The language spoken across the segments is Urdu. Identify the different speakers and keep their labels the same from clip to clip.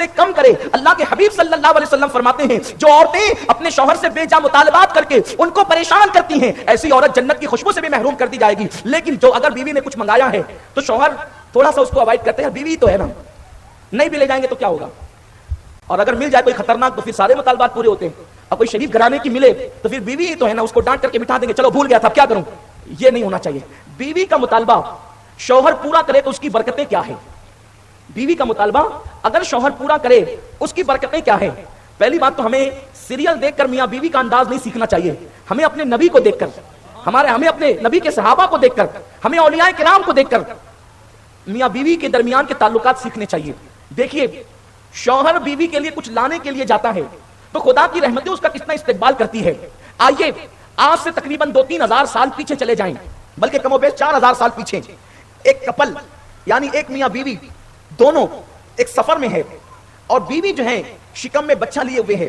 Speaker 1: سے کم کرے. اللہ کے حبیب صلی اللہ علیہ وسلم فرماتے ہیں جو عورتیں اپنے شوہر سے بے جا مطالبات کر کے ان کو پریشان کرتی ہیں ایسی عورت جنت کی خوشبو سے بھی محروم کر دی جائے گی. لیکن جو اگر بیوی نے کچھ منگایا ہے تو شوہر تھوڑا سا اس کو اوائڈ کرتے ہیں, بیوی تو ہے نا, نہیں بھی لے جائیں گے تو کیا ہوگا, اور اگر مل جائے کوئی خطرناک تو پھر سارے مطالبات پورے ہوتے ہیں. اور کوئی شریف گھرانے کی ملے تو پھر بیوی ہی تو ہے نا, اس کو ڈانٹ کر کے بٹھا دیں گے, چلو بھول گیا تھا کیا کروں. یہ نہیں ہونا چاہیے. بیوی کا مطالبہ شوہر پورا کرے تو اس کی برکتیں کیا ہیں. بیوی کا مطالبہ اگر شوہر پورا کرے اس کی برکتیں کیا ہیں. پہلی بات تو ہمیں سیریل دیکھ کر میاں بیوی کا انداز نہیں سیکھنا چاہیے, ہمیں اپنے نبی کو دیکھ کر, ہمیں اپنے نبی کے صحابہ کو دیکھ کر, ہمیں اولیاء کرام کو دیکھ کر میاں بیوی کے درمیان کے تعلقات سیکھنے چاہیے. دیکھیے شوہر بیوی کے لیے کچھ لانے کے لیے جاتا ہے تو خدا کی رحمتیں اس کا کتنا استقبال کرتی ہے. آئیے آج سے تقریباً 2-3 ہزار سال پیچھے چلے جائیں, بلکہ کم و بیش 4,000 سال پیچھے. ایک کپل یعنی ایک میاں بیوی دونوں ایک سفر میں ہے, اور بیوی جو ہے شکم میں بچہ لیے ہوئے ہے,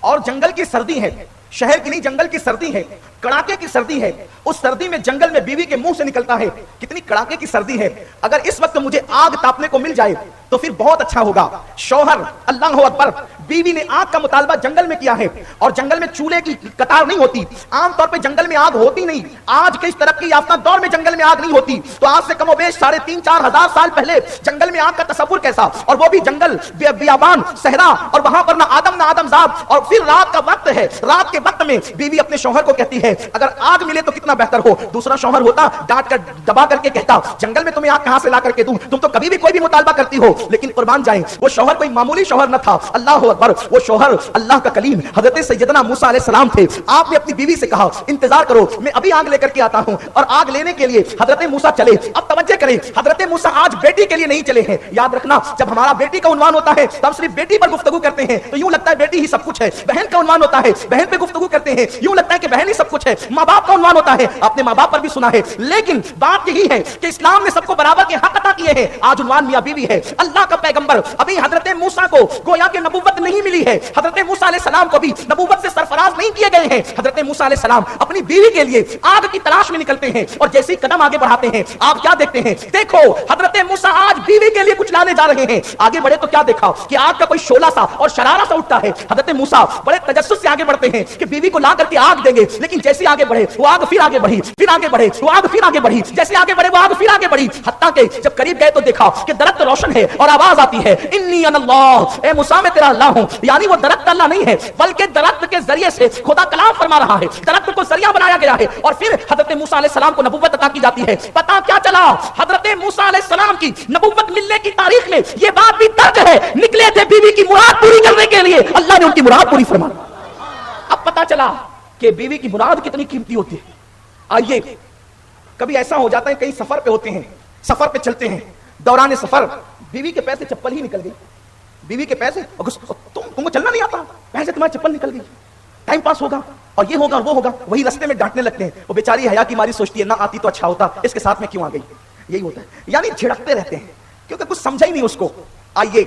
Speaker 1: اور جنگل کی سردی ہے, شہر کی نہیں جنگل کی سردی ہے, کڑاکے کی سردی ہے. اس سردی میں جنگل میں بیوی کے منہ سے نکلتا ہے کتنی کڑاکے کی سردی ہے, اگر اس وقت مجھے آگ تاپنے کو مل جائے تو پھر بہت اچھا ہوگا. شوہر اللہ اکبر, بیوی نے آگ کا مطالبہ جنگل میں کیا ہے, اور جنگل میں چولہے کی قطار نہیں ہوتی, عام طور پہ جنگل میں آگ ہوتی نہیں. آج کے اس ترقی یافتہ دور میں جنگل میں آگ نہیں ہوتی, تو آج سے کم و بیش 3,500-4 ہزار سال پہلے جنگل میں آگ کا تصور کیسا, اور وہ بھی جنگل بیابان صحرا, اور وہاں پر نہ آدم ذات. اور پھر رات کا وقت ہے, رات کے وقت میں بیوی اپنے شوہر کو کہتی ہے اگر آگ ملے تو کتنا بہتر ہو. دوسرا شوہر ہوتا ڈانٹ کر دبا کر کے کہتا جنگل میں تمہیں آگ کہاں سے لا کر کے دوں, تم تو کبھی بھی کوئی بھی مطالبہ کرتی ہو. لیکن قربان جائیں وہ شوہر کوئی معمولی شوہر نہ تھا, اللہ اکبر, وہ شوہر اللہ کا کلیم حضرت سیدنا موسیٰ علیہ السلام تھے. آپ نے اپنی بیوی سے کہا انتظار کرو, میں ابھی آگ لے کر کے آتا ہوں, اور آگ لینے کے لیے حضرت موسیٰ چلے. اب توجہ کریں, حضرت موسیٰ آج بیٹی کے لیے نہیں چلے ہیں. یاد رکھنا جب ہمارا بیٹی کا عنوان ہوتا ہے تب صرف بیٹی پر گفتگو کرتے ہیں تو یوں لگتا ہے بیٹی ہی سب کچھ ہے. بہن کا عنوان ہوتا ہے بہن پہ گفتگو کرتے ہیں, یوں لگتا ہے کہ بہن ہی سب کچھ ہے. ماں باپ کا عنوان ہوتا ہے, آپ نے ماں باپ پر بھی سنا ہے, لیکن بات یہی ہے کہ اسلام نے سب کو برابر کے حق عطا کیے ہیں. آج عنوان میاں بیوی ہے. اللہ کا پیغمبر ابھی حضرت موسیٰ کو گویا کہ نبوت نہیں ملی ہے, حضرت موسیٰ علیہ السلام کو بھی نبوت سے سرفراز نہیں کیے گئے ہیں. حضرت موسیٰ علیہ السلام اپنی بیوی کے لیے آگ کی تلاش میں نکلتے ہیں, اور جیسے قدم آگے بڑھاتے ہیں آپ کیا دیکھتے ہیں, دیکھو حضرت موسیٰ آج بیوی کے لیے کچھ لانے جا رہے ہیں. آگے بڑھے تو کیا دیکھا کہ آگ کا کوئی شعلہ سا اور شرارہ سا اٹھتا ہے. حضرت موسیٰ بڑے تجسس سے آگے بڑھتے ہیں کہ بیوی کو لا کر کے آگ دیں گے, لیکن جیسے آگے بڑھے وہ آگ پھر آگے بڑھی, پھر آگے بڑھے وہ آگ پھر آگے بڑھی, جیسے آگے بڑھے وہ آگ پھر آگے بڑھی, حتیٰ کہ جب قریب گئے تو دیکھا کہ درخت روشن ہے اور آواز آتی ہے انی انا اللہ, اے موسیٰ میں تیرا اللہ ہوں. یعنی وہ درخت اللہ نہیں ہے بلکہ درخت کے ذریعے سے خدا کلام فرما رہا ہے, درخت کو ذریعہ بنایا گیا ہے, اور پھر حضرت موسیٰ علیہ السلام کو نبوت عطا کی جاتی ہے. پتہ کیا چلا, حضرت موسیٰ علیہ السلام کی نبوت ملنے کی تاریخ میں یہ بات بھی درج ہے, نکلے تھے بیوی کی مراد پوری کرنے کے لیے, اللہ نے ان کی مراد پوری فرمائی. اب پتہ چلا کہ بیوی کی مراد کتنی قیمتی ہوتی ہے. آئیے کبھی ایسا ہو جاتا ہے کہیں سفر پہ ہوتے ہیں, سفر پہ چلتے ہیں, دوران سفر بیوی کے پیسے چپل ہی نکل گئی, بیوی کے پیسے, تم کو چلنا نہیں آتا, پیسے تمہاری چپل نکل گئی, ٹائم پاس ہوگا اور یہ ہوگا اور وہ ہوگا, وہی رستے میں ڈانٹنے لگتے ہیں. وہ بیچاری حیا کی ماری سوچتی ہے نہ آتی تو اچھا ہوتا, اس کے ساتھ میں کیوں آ گئی. یہی ہوتا ہے, یعنی جھڑکتے رہتے ہیں کیونکہ کچھ سمجھا ہی نہیں اس کو. آئیے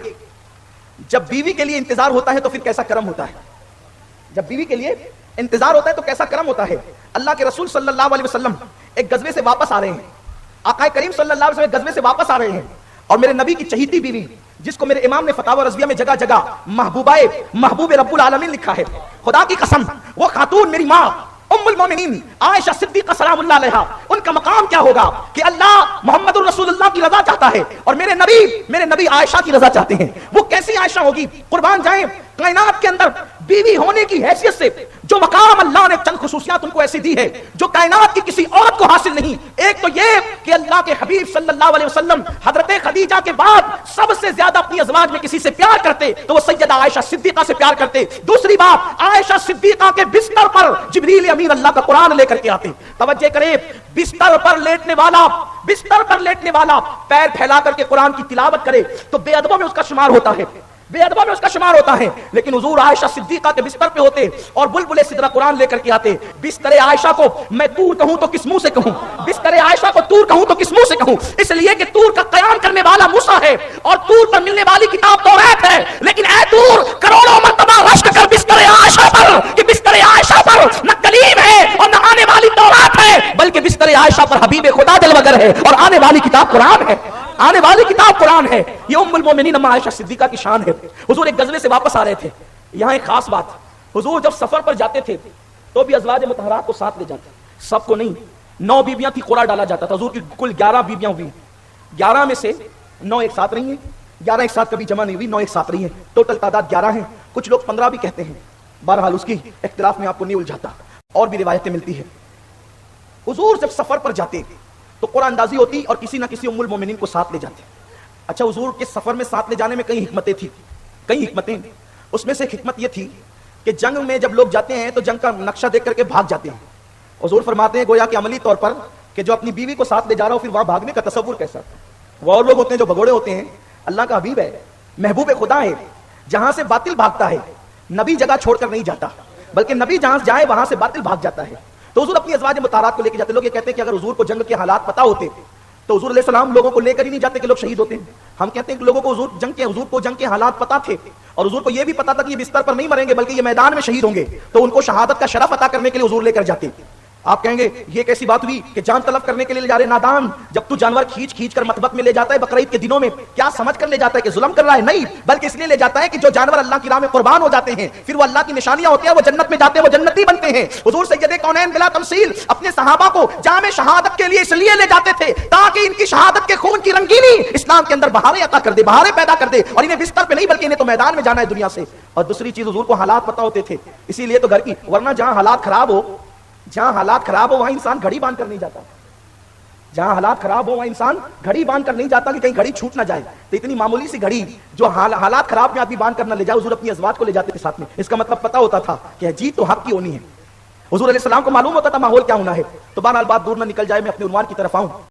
Speaker 1: جب بیوی کے لیے انتظار ہوتا ہے تو پھر کیسا کرم ہوتا ہے, جب بیوی کے لیے انتظار ہوتا ہے تو کیسا کرم ہوتا ہے. اللہ کے رسول صلی اللہ علیہ وسلم ایک غزوے سے واپس آ رہے ہیں, آقا کریم صلی اللہ علیہ وسلم غزوے سے واپس آ رہے ہیں, اور میرے نبی کی چہیتی بیوی جس کو میرے امام نے فتاوی رضویہ میں جگہ جگہ محبوب رب العالمین لکھا ہے, خدا کی قسم وہ خاتون میری ماں ام المومنین عائشہ صدیقہ سلام اللہ علیہا, ان کا مقام کیا ہوگا کہ اللہ محمد الرسول اللہ کی رضا چاہتا ہے اور میرے نبی عائشہ کی رضا چاہتے ہیں. وہ کیسی عائشہ ہوگی, قربان جائیں, کائنات کے اندر بیوی ہونے کی حیثیت سے جو مقام اللہ نے چند خصوصیات ان کو ایسی دی ہے جو کائنات کی کسی عورت کو حاصل نہیں. ایک تو یہ کہ اللہ کے حبیب صلی اللہ علیہ وسلم حضرت خدیجہ کے بعد سب سے زیادہ اپنی ازواج میں کسی سے پیار کرتے تو وہ سیدہ عائشہ صدیقہ سے پیار کرتے. دوسری بات, عائشہ صدیقہ کے بستر پر جبریل امین اللہ کا قرآن لے کر کے آتے. توجہ کرے, بستر پر لیٹنے والا پیر پھیلا کر کے قرآن کی تلاوت کرے تو بے ادبوں میں اس کا شمار ہوتا ہے, لیکن حضور عائشہ صدیقہ کے بستر پہ ہوتے اور بلبل سدرہ قرآن لے کر کے آتے. بستر عائشہ کو میں طور کہوں تو کس منہ سے کہوں, بستر عائشہ کو طور کہوں تو کس منہ سے کہوں, اس لیے کہ طور کا قیام کرنے والا موسیٰ ہے اور طور پر ملنے والی کتاب توریت ہے. لیکن اے طور کروڑوں مرتبہ رشک کر بستر عائشہ پر, کہ بستر عائشہ پر نہ کلیم ہے اور نہ آنے والی تورات ہے, بلکہ بستر عائشہ پر حبیب خدا جل وگر ہے اور آنے والی کتاب قرآن ہے. آنے والی کتاب قرآن ہے. یہ ام المومنین اما عائشہ صدیقہ کی شان ہے. حضور ایک غزوے سے واپس آ رہے تھے. یہاں ایک خاص بات, حضور جب سفر پر جاتے تھے تو بھی ازواج مطہرات کو ساتھ لے جاتے, سب کو نہیں. 9 بیویاں تھی, قرعہ ڈالا جاتا تھا. حضور کی کل 11 بیویاں ہوئی, 11 میں سے 9 ایک ساتھ رہی ہیں, 11 ایک ساتھ کبھی جمع نہیں ہوئی, 9 ایک ساتھ رہی ہیں. ٹوٹل تعداد 11 ہیں. کچھ لوگ 15 بھی کہتے ہیں. بہرحال اس کی اختلاف میں آپ کو نہیں الجھاتا, اور بھی روایتیں ملتی ہیں. حضور جب سفر پر جاتے تو قرآن اندازی ہوتی اور کسی نہ کسی ام المومنین کو ساتھ لے جاتے. اچھا, حضور کے سفر میں ساتھ لے جانے میں کئی حکمتیں تھیں, کئی حکمتیں. اس میں سے ایک حکمت یہ تھی کہ جنگ میں جب لوگ جاتے ہیں تو جنگ کا نقشہ دیکھ کر کے بھاگ جاتے ہیں. حضور فرماتے ہیں گویا کہ عملی طور پر کہ جو اپنی بیوی کو ساتھ لے جا رہا ہو پھر وہاں بھاگنے کا تصور کیسا. وہ اور لوگ ہوتے ہیں جو بھگوڑے ہوتے ہیں. اللہ کا حبیب ہے, محبوب خدا ہے, جہاں سے باطل بھاگتا ہے. نبی جگہ چھوڑ کر نہیں جاتا, بلکہ نبی جہاں جائے وہاں سے باطل بھاگ جاتا ہے. تو حضور اپنی ازواج مطہرات کو لے کے جاتے. لوگ یہ کہتے ہیں کہ اگر حضور کو جنگ کے حالات پتہ ہوتے تو حضور علیہ السلام لوگوں کو لے کر ہی نہیں جاتے کہ لوگ شہید ہوتے ہیں. ہم کہتے ہیں کہ لوگوں کو حضور کو جنگ کے حالات پتہ تھے, اور حضور کو یہ بھی پتا تھا کہ یہ بستر پر نہیں مریں گے بلکہ یہ میدان میں شہید ہوں گے, تو ان کو شہادت کا شرف عطا کرنے کے لیے حضور لے کر جاتے. آپ کہیں گے یہ کیسی بات ہوئی کہ جان طلب کرنے کے لیے لے جا رہے. نادان, جب تو جانور کھینچ کر مطبخ میں لے جاتا ہے بقرعید کے دنوں میں, کیا سمجھ کر لے جاتا ہے کہ ظلم کر رہا ہے؟ نہیں, بلکہ اس لیے لے جاتا ہے کہ جو جانور اللہ کی راہ میں قربان ہو جاتے ہیں پھر وہ اللہ کی نشانیاں ہوتی ہیں, وہ جنت میں جاتے ہیں, وہ جنتی بنتے ہیں. حضور سید کونین بلا تمثیل اپنے صحابہ کو جام شہادت کے لیے اس لیے لے جاتے تھے تاکہ ان کی شہادت کے خون کی رنگینی اسلام کے اندر بہاریں عطا کر دے, بہاریں پیدا کر دے, اور انہیں بستر پہ نہیں بلکہ انہیں تو میدان میں جانا ہے دنیا سے. اور دوسری چیز, حضور کو حالات پتہ ہوتے تھے, اسی لیے تو گھر کی, ورنہ جہاں حالات خراب ہو وہاں انسان گھڑی باندھ کر نہیں جاتا. جہاں حالات خراب ہو وہاں انسان گھڑی باندھ کر نہیں جاتا کہ کہیں گھڑی چھوٹ نہ جائے. تو اتنی معمولی سی گھڑی جو حالات خراب میں آدمی باندھ کر نہ لے جائے, حضور اپنی ازواج کو لے جاتے تھے ساتھ میں. اس کا مطلب پتا ہوتا تھا کہ جیت تو حق کی ہونی ہے. حضور علیہ السلام کو معلوم ہوتا تھا ماحول کیا ہونا ہے. تو بہرحال بات دور نہ نکل جائے, میں اپنے عنوان کی طرف آؤں.